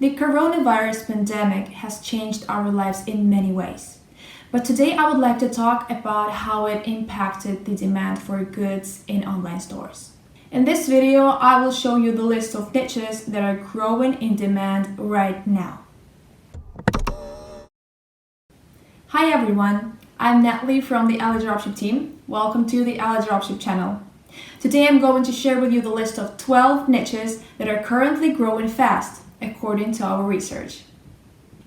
The coronavirus pandemic has changed our lives in many ways. But today I would like to talk about how it impacted the demand for goods in online stores. In this video, I will show you the list of niches that are growing in demand right now. Hi everyone, I'm Natalie from the AliDropship team. Welcome to the AliDropship channel. Today I'm going to share with you the list of 12 niches that are currently growing fast, according to our research.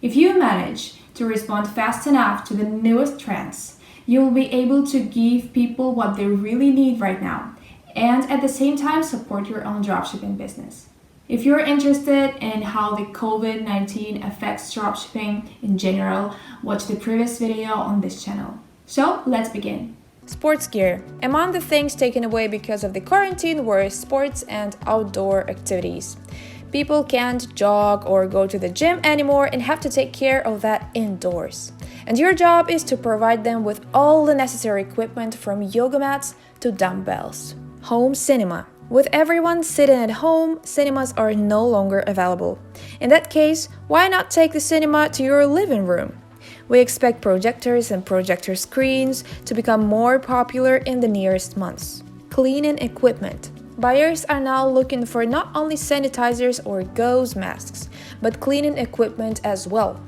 If you manage to respond fast enough to the newest trends, you will be able to give people what they really need right now, and at the same time support your own dropshipping business. If you're interested in how the COVID-19 affects dropshipping in general, watch the previous video on this channel. So let's begin. Sports gear. Among the things taken away because of the quarantine were sports and outdoor activities. People can't jog or go to the gym anymore and have to take care of that indoors. And your job is to provide them with all the necessary equipment from yoga mats to dumbbells. Home cinema. With everyone sitting at home, cinemas are no longer available. In that case, why not take the cinema to your living room? We expect projectors and projector screens to become more popular in the nearest months. Cleaning equipment. Buyers are now looking for not only sanitizers or gauze masks, but cleaning equipment as well.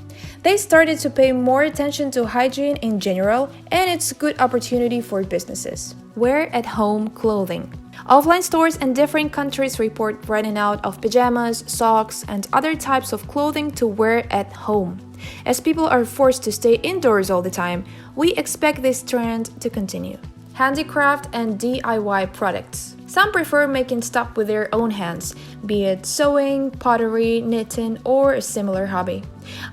They started to pay more attention to hygiene in general, and it's a good opportunity for businesses. Wear-at-home clothing. Offline stores in different countries report running out of pajamas, socks, and other types of clothing to wear at home. As people are forced to stay indoors all the time, we expect this trend to continue. Handicraft and DIY products. Some prefer making stuff with their own hands, be it sewing, pottery, knitting, or a similar hobby.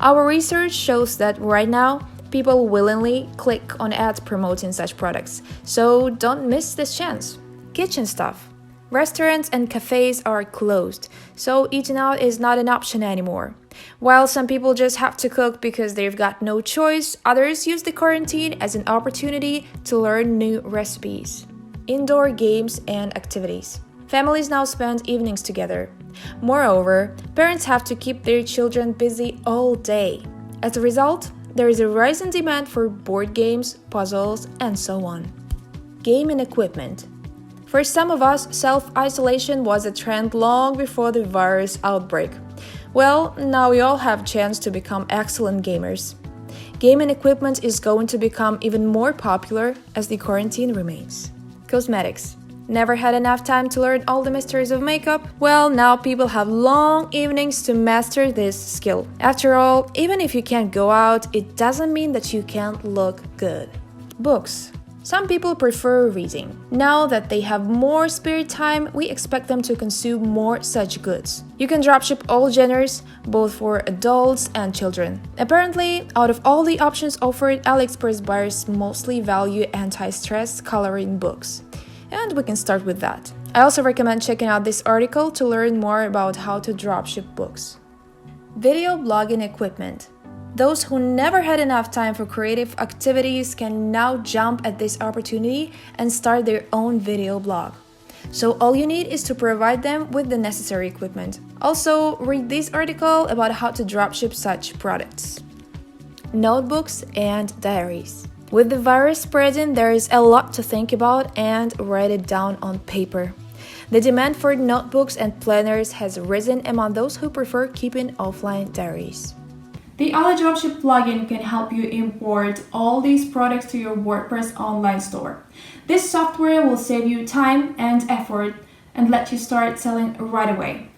Our research shows that right now, people willingly click on ads promoting such products, so don't miss this chance. Kitchen stuff. Restaurants and cafes are closed, so eating out is not an option anymore. While some people just have to cook because they've got no choice, others use the quarantine as an opportunity to learn new recipes. Indoor games and activities. Families now spend evenings together. Moreover, parents have to keep their children busy all day. As a result, there is a rise in demand for board games, puzzles, and so on. Gaming equipment. For some of us, self-isolation was a trend long before the virus outbreak. Well, now we all have a chance to become excellent gamers. Gaming equipment is going to become even more popular as the quarantine remains. Cosmetics. Never had enough time to learn all the mysteries of makeup? Well, now people have long evenings to master this skill. After all, even if you can't go out, it doesn't mean that you can't look good. Books. Some people prefer reading. Now that they have more spare time, we expect them to consume more such goods. You can dropship all genres, both for adults and children. Apparently, out of all the options offered, AliExpress buyers mostly value anti-stress coloring books. And we can start with that. I also recommend checking out this article to learn more about how to dropship books. Video blogging equipment. Those who never had enough time for creative activities can now jump at this opportunity and start their own video blog. So all you need is to provide them with the necessary equipment. Also, read this article about how to dropship such products. Notebooks and diaries. With the virus spreading, there is a lot to think about and write it down on paper. The demand for notebooks and planners has risen among those who prefer keeping offline diaries. The AliDropship plugin can help you import all these products to your WordPress online store. This software will save you time and effort and let you start selling right away.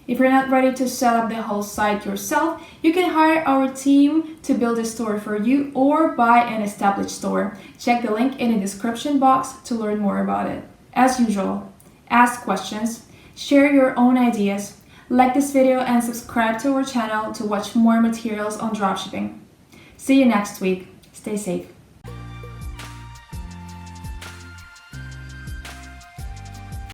If you're not ready to set up the whole site yourself, you can hire our team to build a store for you or buy an established store. Check the link in the description box to learn more about it. As usual, ask questions, share your own ideas. Like this video and subscribe to our channel to watch more materials on dropshipping. See you next week. Stay safe.